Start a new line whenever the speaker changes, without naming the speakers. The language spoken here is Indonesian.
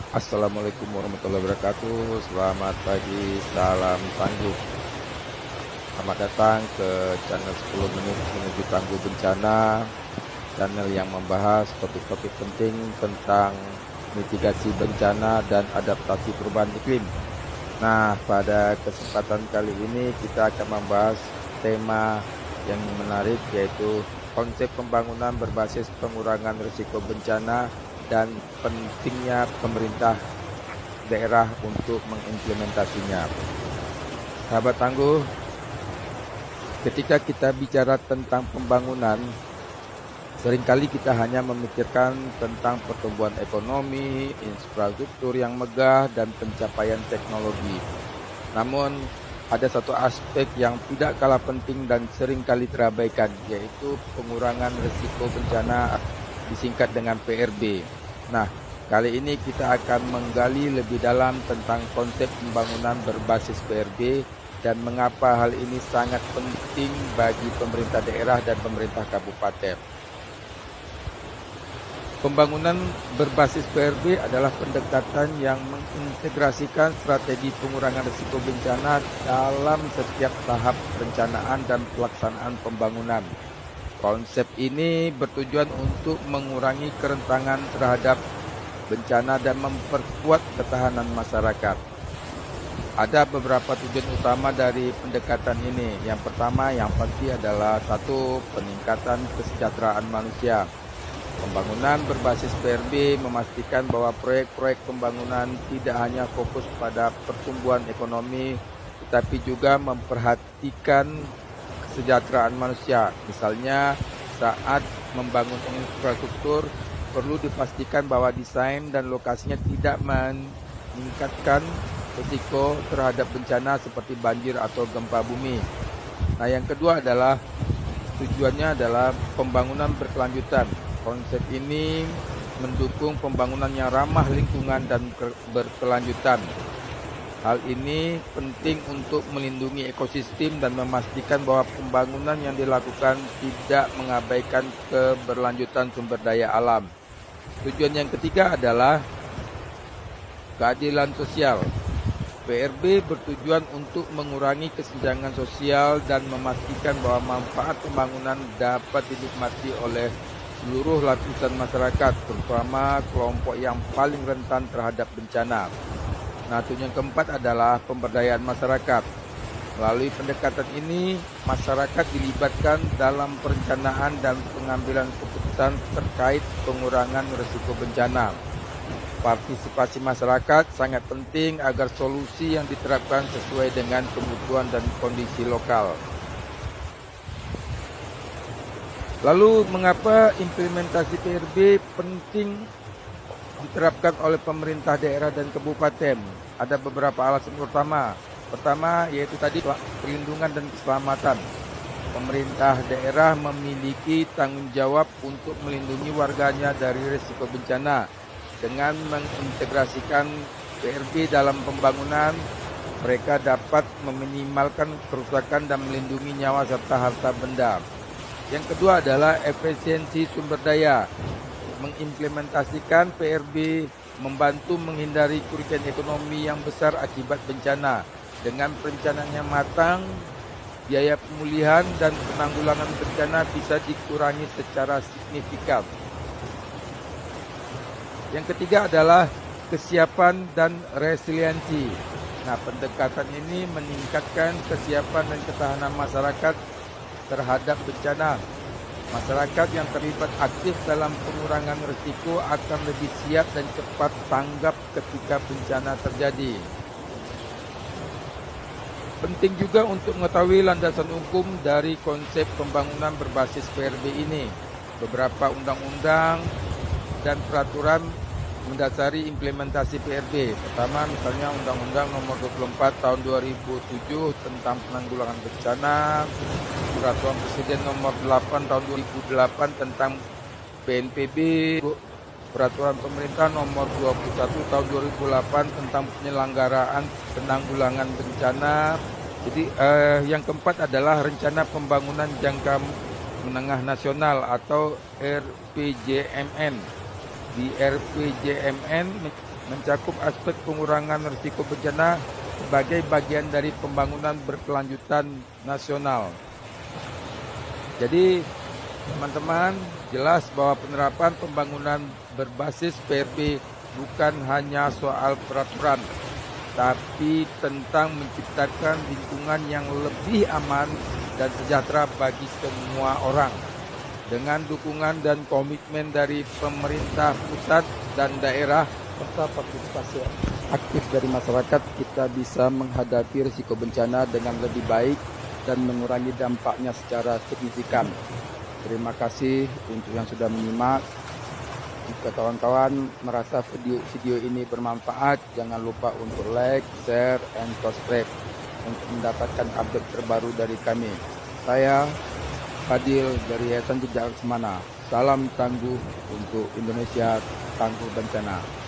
Assalamualaikum warahmatullahi wabarakatuh. Selamat pagi, salam tangguh. Selamat datang ke channel 10 menit menuju tangguh bencana. Channel yang membahas topik-topik penting tentang mitigasi bencana dan adaptasi perubahan iklim. Nah, pada kesempatan kali ini kita akan membahas tema yang menarik, yaitu konsep pembangunan berbasis pengurangan risiko bencana dan pentingnya pemerintah daerah untuk mengimplementasinya. Sahabat tangguh, ketika kita bicara tentang pembangunan, seringkali kita hanya memikirkan tentang pertumbuhan ekonomi, infrastruktur yang megah, dan pencapaian teknologi. Namun, ada satu aspek yang tidak kalah penting dan seringkali terabaikan, yaitu pengurangan risiko bencana, disingkat dengan PRB. Nah, kali ini kita akan menggali lebih dalam tentang konsep pembangunan berbasis PRB dan mengapa hal ini sangat penting bagi pemerintah daerah dan pemerintah kabupaten. Pembangunan berbasis PRB adalah pendekatan yang mengintegrasikan strategi pengurangan risiko bencana dalam setiap tahap perencanaan dan pelaksanaan pembangunan. Konsep ini bertujuan untuk mengurangi kerentanan terhadap bencana dan memperkuat ketahanan masyarakat. Ada beberapa tujuan utama dari pendekatan ini. Yang pertama yang pasti adalah satu, peningkatan kesejahteraan manusia. Pembangunan berbasis PRB memastikan bahwa proyek-proyek pembangunan tidak hanya fokus pada pertumbuhan ekonomi, tetapi juga memperhatikan kesejahteraan manusia. Misalnya, saat membangun infrastruktur, perlu dipastikan bahwa desain dan lokasinya tidak meningkatkan risiko terhadap bencana seperti banjir atau gempa bumi. Nah, yang kedua adalah tujuannya adalah pembangunan berkelanjutan. Konsep ini mendukung pembangunan yang ramah lingkungan dan berkelanjutan. Hal ini penting untuk melindungi ekosistem dan memastikan bahwa pembangunan yang dilakukan tidak mengabaikan keberlanjutan sumber daya alam. Tujuan yang ketiga adalah keadilan sosial. PRB bertujuan untuk mengurangi kesenjangan sosial dan memastikan bahwa manfaat pembangunan dapat dinikmati oleh seluruh lapisan masyarakat, terutama kelompok yang paling rentan terhadap bencana. Nah, tujuan keempat adalah pemberdayaan masyarakat. Melalui pendekatan ini, masyarakat dilibatkan dalam perencanaan dan pengambilan keputusan terkait pengurangan risiko bencana. Partisipasi masyarakat sangat penting agar solusi yang diterapkan sesuai dengan kebutuhan dan kondisi lokal. Lalu, mengapa implementasi PRB penting diterapkan oleh pemerintah daerah dan kabupaten? Ada beberapa alasan utama. Pertama, yaitu tadi perlindungan dan keselamatan. Pemerintah daerah memiliki tanggung jawab untuk melindungi warganya dari risiko bencana. Dengan mengintegrasikan PRB dalam pembangunan, mereka dapat meminimalkan kerusakan dan melindungi nyawa serta harta benda. Yang kedua adalah efisiensi sumber daya. Mengimplementasikan PRB membantu menghindari kerugian ekonomi yang besar akibat bencana. Dengan perencanaan yang matang, biaya pemulihan dan penanggulangan bencana bisa dikurangi secara signifikan. Yang ketiga adalah kesiapan dan resiliensi. Nah, pendekatan ini meningkatkan kesiapan dan ketahanan masyarakat terhadap bencana. Masyarakat yang terlibat aktif dalam pengurangan risiko akan lebih siap dan cepat tanggap ketika bencana terjadi. Penting juga untuk mengetahui landasan hukum dari konsep pembangunan berbasis PRB ini. Beberapa undang-undang dan peraturan mendasari implementasi PRB. Pertama, misalnya Undang-Undang Nomor 24 Tahun 2007 tentang penanggulangan bencana, Peraturan Presiden Nomor 8 Tahun 2008 tentang PNPB, Peraturan Pemerintah Nomor 21 Tahun 2008 tentang penyelenggaraan penanggulangan bencana. Jadi yang keempat adalah Rencana Pembangunan Jangka Menengah Nasional atau RPJMN. Di RPJMN mencakup aspek pengurangan risiko bencana sebagai bagian dari pembangunan berkelanjutan nasional. Jadi, teman-teman, jelas bahwa penerapan pembangunan berbasis PRP bukan hanya soal peraturan, tapi tentang menciptakan lingkungan yang lebih aman dan sejahtera bagi semua orang. Dengan dukungan dan komitmen dari pemerintah pusat dan daerah serta partisipasi aktif dari masyarakat, kita bisa menghadapi risiko bencana dengan lebih baik dan mengurangi dampaknya secara signifikan. Terima kasih untuk yang sudah menyimak. Jika kawan-kawan merasa video ini bermanfaat, jangan lupa untuk like, share, and subscribe untuk mendapatkan update terbaru dari kami. Saya Fadil dari Yayasan Jejak Semana. Salam tangguh untuk Indonesia tangguh bencana.